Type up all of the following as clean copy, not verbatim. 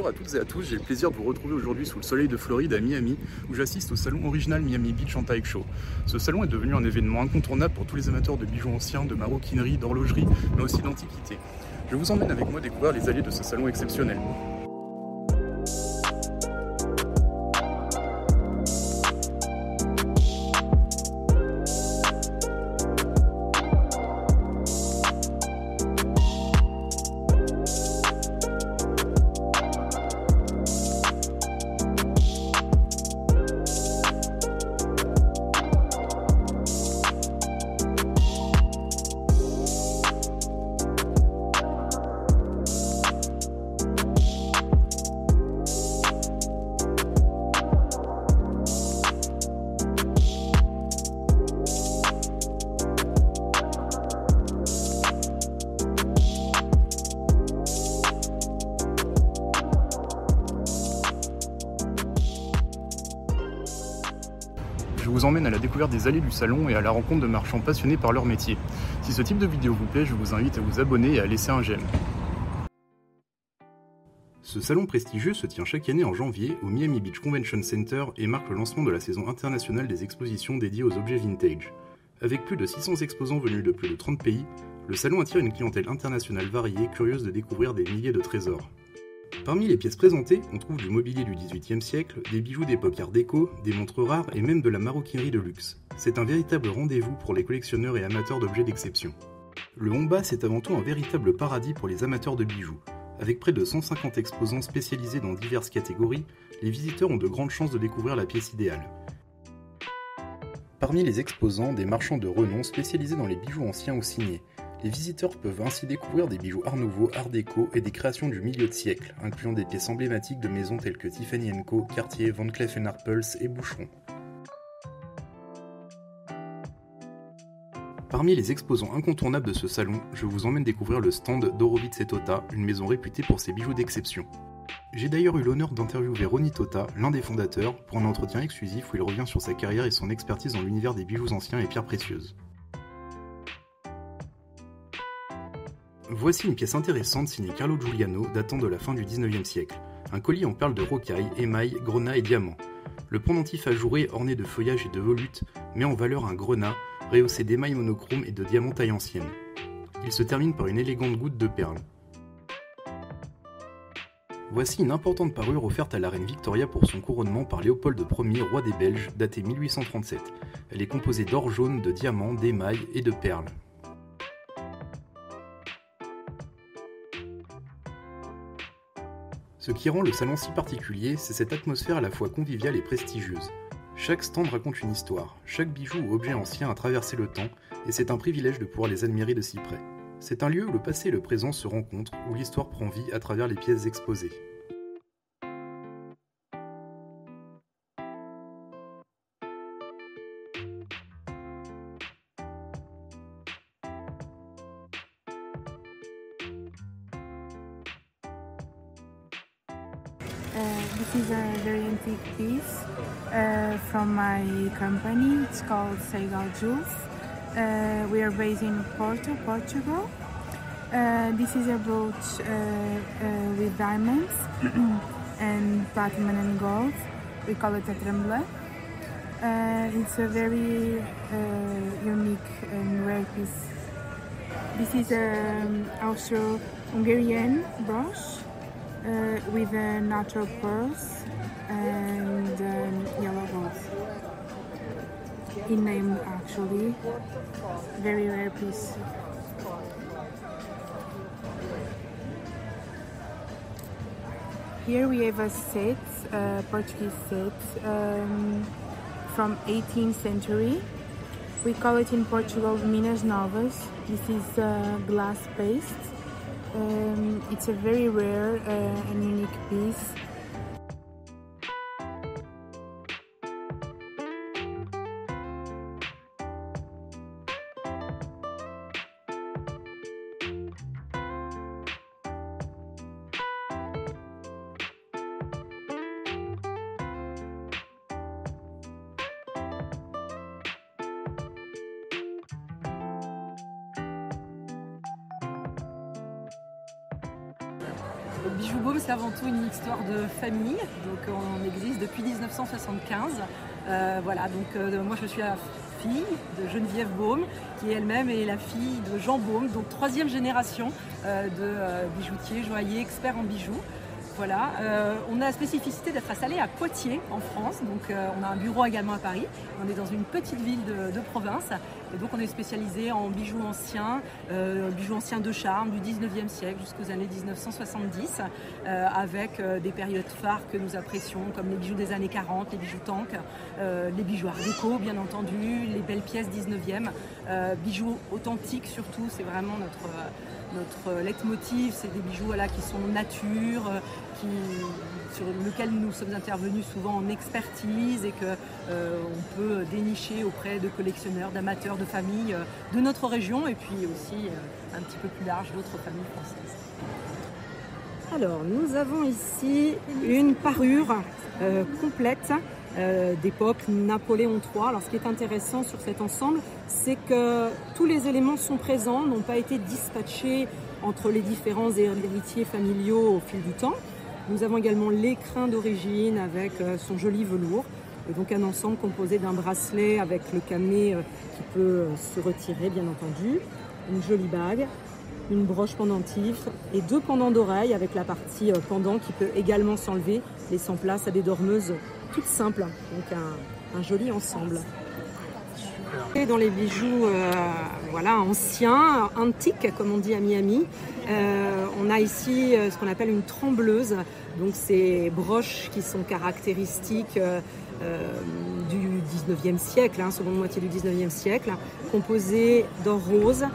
Bonjour à toutes et à tous, j'ai le plaisir de vous retrouver aujourd'hui sous le soleil de Floride à Miami, où j'assiste au salon original Miami Beach Antique Show. Ce salon est devenu un événement incontournable pour tous les amateurs de bijoux anciens, de maroquinerie, d'horlogerie, mais aussi d'antiquité. Je vous emmène avec moi découvrir les allées de ce salon exceptionnel. Je vous emmène à la découverte des allées du salon et à la rencontre de marchands passionnés par leur métier. Si ce type de vidéo vous plaît, je vous invite à vous abonner et à laisser un j'aime. Ce salon prestigieux se tient chaque année en janvier au Miami Beach Convention Center et marque le lancement de la saison internationale des expositions dédiées aux objets vintage. Avec plus de 600 exposants venus de plus de 30 pays, le salon attire une clientèle internationale variée, curieuse de découvrir des milliers de trésors. Parmi les pièces présentées, on trouve du mobilier du XVIIIe siècle, des bijoux d'époque art déco, des montres rares et même de la maroquinerie de luxe. C'est un véritable rendez-vous pour les collectionneurs et amateurs d'objets d'exception. Le Homba, c'est avant tout un véritable paradis pour les amateurs de bijoux. Avec près de 150 exposants spécialisés dans diverses catégories, les visiteurs ont de grandes chances de découvrir la pièce idéale. Parmi les exposants, des marchands de renom spécialisés dans les bijoux anciens ou signés. Les visiteurs peuvent ainsi découvrir des bijoux art nouveau, art déco et des créations du milieu de siècle, incluant des pièces emblématiques de maisons telles que Tiffany & Co, Cartier, Van Cleef & Arpels et Boucheron. Parmi les exposants incontournables de ce salon, je vous emmène découvrir le stand d'Horowitz & Tota, une maison réputée pour ses bijoux d'exception. J'ai d'ailleurs eu l'honneur d'interviewer Ronnie Tota, l'un des fondateurs, pour un entretien exclusif où il revient sur sa carrière et son expertise dans l'univers des bijoux anciens et pierres précieuses. Voici une pièce intéressante signée Carlo Giuliano datant de la fin du XIXe siècle. Un collier en perles de rocaille, émail, grenat et diamant. Le pendentif ajouré orné de feuillages et de volutes met en valeur un grenat rehaussé d'émail monochrome et de diamants taille ancienne. Il se termine par une élégante goutte de perles. Voici une importante parure offerte à la reine Victoria pour son couronnement par Léopold Ier, roi des Belges, datée 1837. Elle est composée d'or jaune, de diamants, d'émail et de perles. Ce qui rend le salon si particulier, c'est cette atmosphère à la fois conviviale et prestigieuse. Chaque stand raconte une histoire, chaque bijou ou objet ancien a traversé le temps, et c'est un privilège de pouvoir les admirer de si près. C'est un lieu où le passé et le présent se rencontrent, où l'histoire prend vie à travers les pièces exposées. This is a very antique piece from my company. It's called Seigal Jewels. We are based in Porto, Portugal. This is a brooch with diamonds and platinum and gold. We call it a tremblay. It's a very unique and rare piece. This is an Austro-Hungarian brooch. With natural pearls and yellow gold. In name actually, very rare piece. Here we have a set, Portuguese set from 18th century. We call it in Portugal Minas Novas. This is glass paste. It's a very rare and unique piece. Bijou Baume, c'est avant tout une histoire de famille. Donc on existe depuis 1975. Voilà, donc moi je suis la fille de Geneviève Baume, qui elle-même est la fille de Jean Baume, donc 3e génération de bijoutiers, joailliers, experts en bijoux. Voilà, on a la spécificité d'être installé à Poitiers en France, donc on a un bureau également à Paris. On est dans une petite ville de province et donc on est spécialisé en bijoux anciens de charme du 19e siècle jusqu'aux années 1970 avec des périodes phares que nous apprécions comme les bijoux des années 40, les bijoux tank, les bijoux art déco bien entendu, les belles pièces 19e, bijoux authentiques surtout, c'est vraiment notre leitmotiv, c'est des bijoux voilà, qui sont nature, sur lesquels nous sommes intervenus souvent en expertise et qu'on peut dénicher auprès de collectionneurs, d'amateurs, de familles de notre région et puis aussi un petit peu plus large d'autres familles françaises. Alors nous avons ici une parure complète d'époque Napoléon III. Alors ce qui est intéressant sur cet ensemble, c'est que tous les éléments sont présents, n'ont pas été dispatchés entre les différents héritiers familiaux au fil du temps. Nous avons également l'écrin d'origine avec son joli velours, et donc un ensemble composé d'un bracelet avec le camé qui peut se retirer bien entendu, une jolie bague, une broche pendentive et 2 pendants d'oreilles avec la partie pendant qui peut également s'enlever, laissant place à des dormeuses toutes simples, donc un joli ensemble. Et dans les bijoux voilà, anciens, antiques comme on dit à Miami, on a ici ce qu'on appelle une trembleuse, donc ces broches qui sont caractéristiques du 19e siècle, seconde moitié du 19e siècle, composées d'or rose,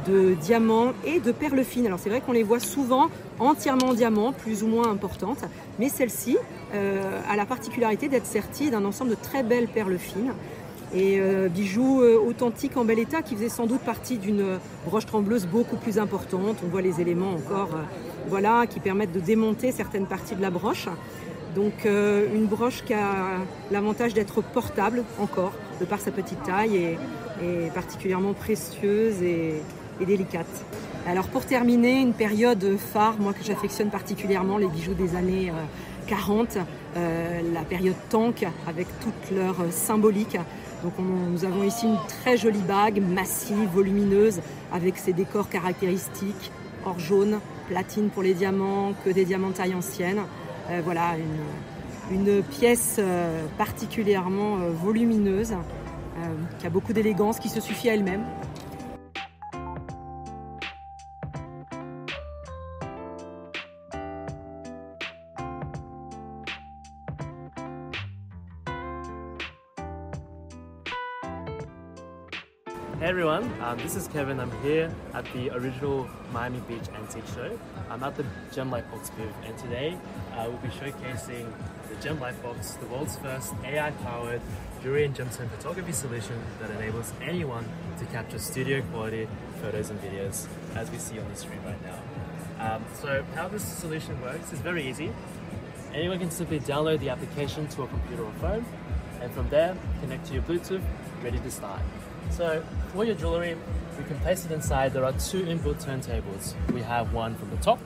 de diamants et de perles fines. Alors c'est vrai qu'on les voit souvent entièrement en diamant, plus ou moins importantes, mais celle-ci a la particularité d'être sertie d'un ensemble de très belles perles fines. Et bijoux authentiques en bel état qui faisaient sans doute partie d'une broche trembleuse beaucoup plus importante. On voit les éléments encore voilà, qui permettent de démonter certaines parties de la broche. Donc une broche qui a l'avantage d'être portable encore, de par sa petite taille et particulièrement précieuse et délicate. Alors pour terminer, une période phare, moi que j'affectionne particulièrement, les bijoux des années 40, la période tank avec toute leur symbolique. Donc nous avons ici une très jolie bague, massive, volumineuse, avec ses décors caractéristiques, or jaune, platine pour les diamants, que des diamants de taille ancienne. Voilà, une pièce particulièrement volumineuse, qui a beaucoup d'élégance, qui se suffit à elle-même. Hey everyone, this is Kevin. I'm here at the original Miami Beach Antique Show. I'm at the Gem Lightbox booth, and today we'll be showcasing the Gem Lightbox, the world's first AI-powered jewelry and gemstone photography solution that enables anyone to capture studio quality photos and videos, as we see on the screen right now. So how this solution works is very easy. Anyone can simply download the application to a computer or phone, and from there connect to your Bluetooth, ready to start. So for your jewelry, we can place it inside. There are 2 inbuilt turntables. We have one from the top,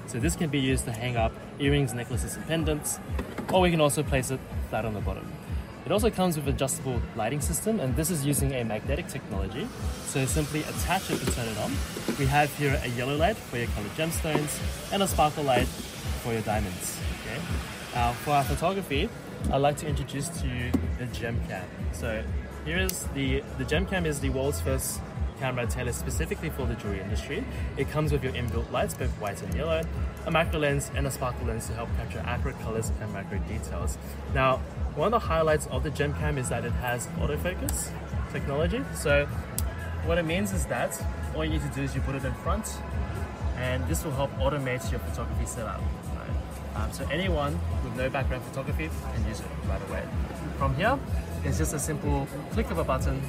so this can be used to hang up earrings, necklaces and pendants, or we can also place it flat on the bottom. It also comes with an adjustable lighting system, and this is using a magnetic technology. So simply attach it and turn it on. We have here a yellow light for your colored gemstones and a sparkle light for your diamonds. Okay. Now for our photography, I'd like to introduce to you the GemCam. So here is the GemCam is the world's first camera tailored specifically for the jewelry industry. It comes with your inbuilt lights, both white and yellow, a macro lens and a sparkle lens to help capture accurate colors and macro details. Now, one of the highlights of the GemCam is that it has autofocus technology. So what it means is that all you need to do is you put it in front, and this will help automate your photography setup. Right? So anyone with no background photography can use it right away. From here, it's just a simple click of a button,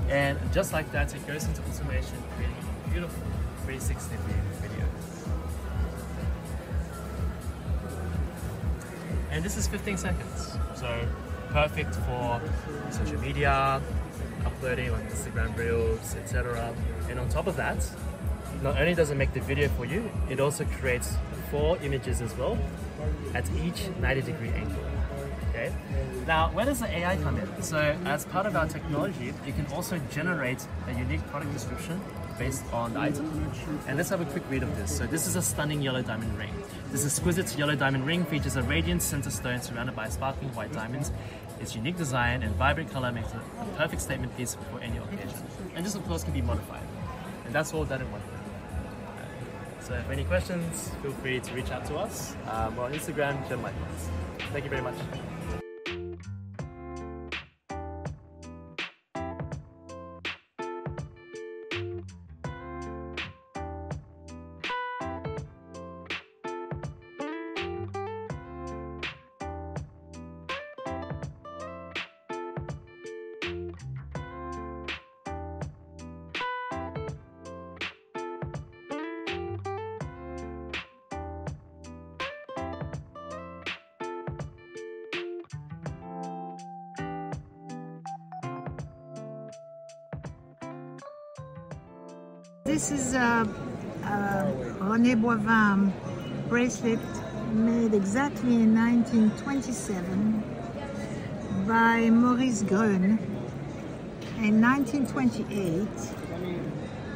and just like that, it goes into automation, creating a beautiful 360-degree video. And this is 15 seconds, so perfect for social media, uploading on Instagram Reels, etc. And on top of that, not only does it make the video for you, it also creates 4 images as well at each 90-degree angle. Okay. Now, where does the AI come in? So, as part of our technology, it can also generate a unique product description based on the item. And let's have a quick read of this. So, this is a stunning yellow diamond ring. This exquisite yellow diamond ring features a radiant center stone surrounded by sparkling white diamonds. Its unique design and vibrant color makes it a perfect statement piece for any occasion. And this, of course, can be modified. And that's all done in one click. So, if any questions, feel free to reach out to us. We're on Instagram, GemLifeBox. Thank you very much. This is a René Boivin bracelet made exactly in 1927 by Maurice Grön. In 1928,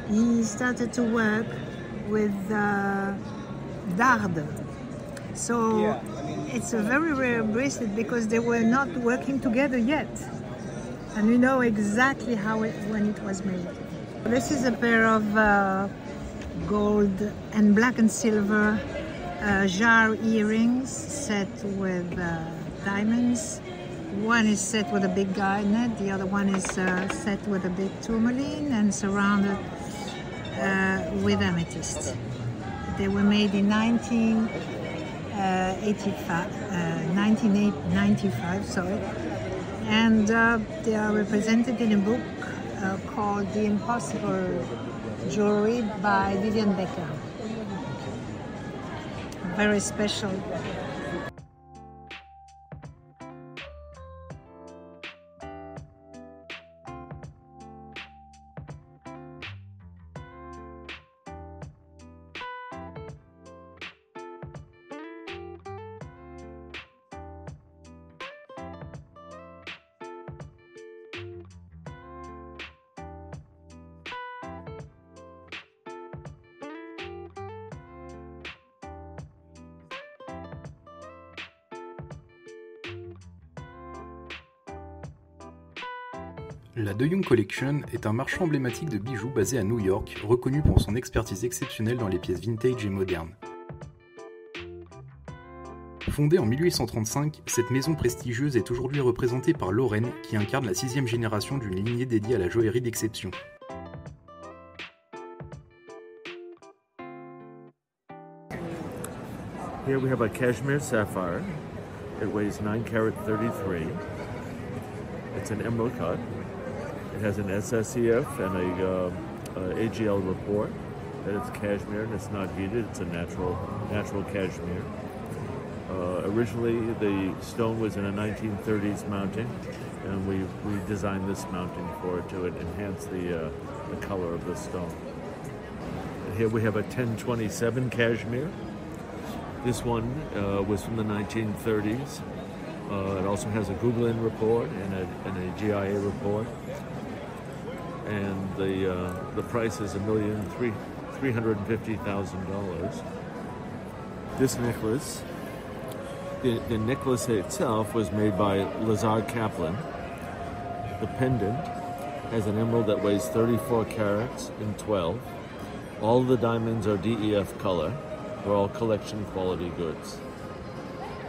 he started to work with Darde. So it's a very rare bracelet because they were not working together yet. And we know exactly when it was made. This is a pair of gold and black and silver jar earrings set with diamonds. One is set with a big garnet, the other one is set with a big tourmaline and surrounded with amethyst. They were made in 1995, sorry. And they are represented in a book called The Impossible Jewelry by Vivienne Becker. Very special. La De Young Collection est un marchand emblématique de bijoux basé à New York, reconnu pour son expertise exceptionnelle dans les pièces vintage et modernes. Fondée en 1835, cette maison prestigieuse est aujourd'hui représentée par Lorraine, qui incarne la 6e génération d'une lignée dédiée à la joaillerie d'exception. Here we have a cashmere sapphire. It weighs 9 carat 33. It's an emerald cut. It has an SSEF and a AGL report that it's cashmere and it's not heated. It's a natural cashmere. Originally, the stone was in a 1930s mounting, and we designed this mounting for it to enhance the color of the stone. And here we have a 1027 cashmere. This one was from the 1930s. It also has a Guggenheim report and a GIA report. And the price is $1,350,000. This necklace, the necklace itself was made by Lazar Kaplan. The pendant has an emerald that weighs 34 carats in 12. All the diamonds are DEF color. They're all collection quality goods.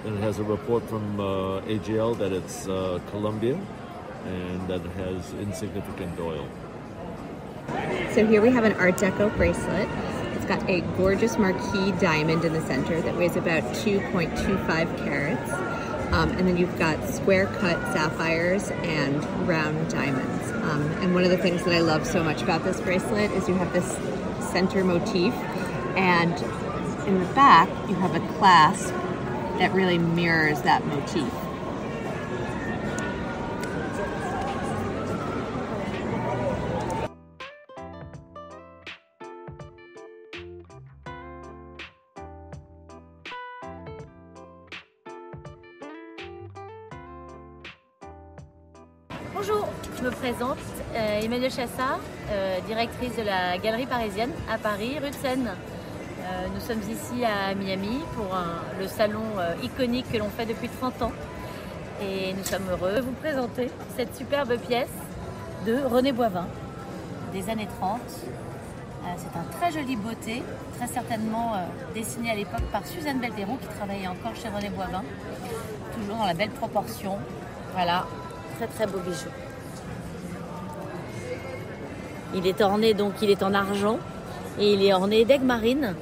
And it has a report from AGL that it's Columbia and that it has insignificant oil. So here we have an Art Deco bracelet. It's got a gorgeous marquee diamond in the center that weighs about 2.25 carats. And then you've got square cut sapphires and round diamonds. And one of the things that I love so much about this bracelet is you have this center motif, and in the back you have a clasp that really mirrors that motif. Bonjour, je me présente, Emmanuelle Chassard, directrice de la Galerie Parisienne à Paris, rue de Seine. Nous sommes ici à Miami pour le salon iconique que l'on fait depuis 30 ans. Et nous sommes heureux de vous présenter cette superbe pièce de René Boivin des années 30. C'est un très joli beauté, très certainement dessiné à l'époque par Suzanne Belderou qui travaillait encore chez René Boivin. Toujours dans la belle proportion. Voilà, très très beau bijou. Il est orné, donc il est en argent et il est orné d'aigues marines.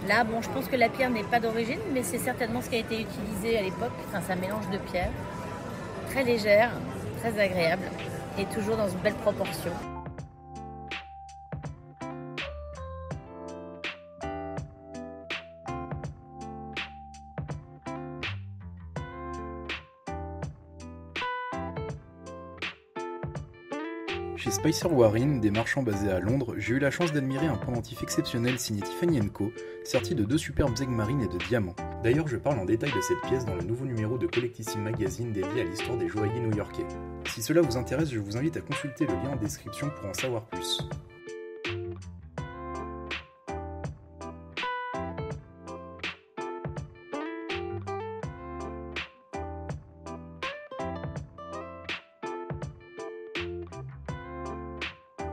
Là, bon, je pense que la pierre n'est pas d'origine, mais c'est certainement ce qui a été utilisé à l'époque. Enfin, c'est un mélange de pierres, très légère, très agréable et toujours dans une belle proportion. Chez Spicer Warren, des marchands basés à Londres, j'ai eu la chance d'admirer un pendentif exceptionnel signé Tiffany & Co, serti de 2 superbes aigues marines et de diamants. D'ailleurs, je parle en détail de cette pièce dans le nouveau numéro de Collectissime Magazine dédié à l'histoire des joailliers new-yorkais. Si cela vous intéresse, je vous invite à consulter le lien en description pour en savoir plus.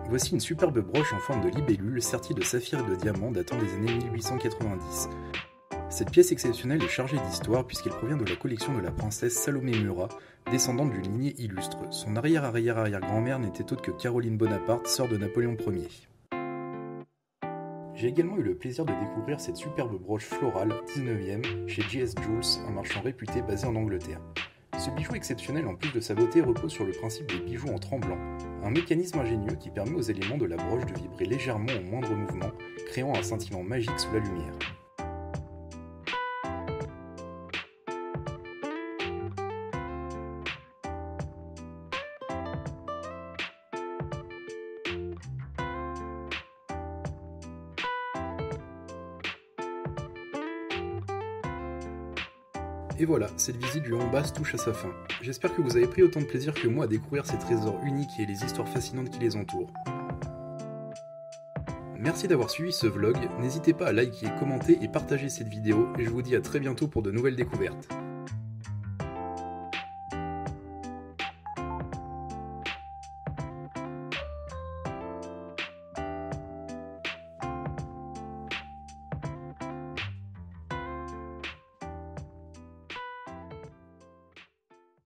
Voici une superbe broche en forme de libellule sertie de saphirs et de diamants datant des années 1890. Cette pièce exceptionnelle est chargée d'histoire puisqu'elle provient de la collection de la princesse Salomé Murat, descendante d'une lignée illustre. Son arrière-arrière-arrière-grand-mère n'était autre que Caroline Bonaparte, sœur de Napoléon Ier. J'ai également eu le plaisir de découvrir cette superbe broche florale 19e chez J.S. Joules, un marchand réputé basé en Angleterre. Ce bijou exceptionnel, en plus de sa beauté, repose sur le principe des bijoux en tremblant, un mécanisme ingénieux qui permet aux éléments de la broche de vibrer légèrement au moindre mouvement, créant un scintillement magique sous la lumière. Et voilà, cette visite du Honbass touche à sa fin. J'espère que vous avez pris autant de plaisir que moi à découvrir ces trésors uniques et les histoires fascinantes qui les entourent. Merci d'avoir suivi ce vlog, n'hésitez pas à liker, commenter et partager cette vidéo, et je vous dis à très bientôt pour de nouvelles découvertes.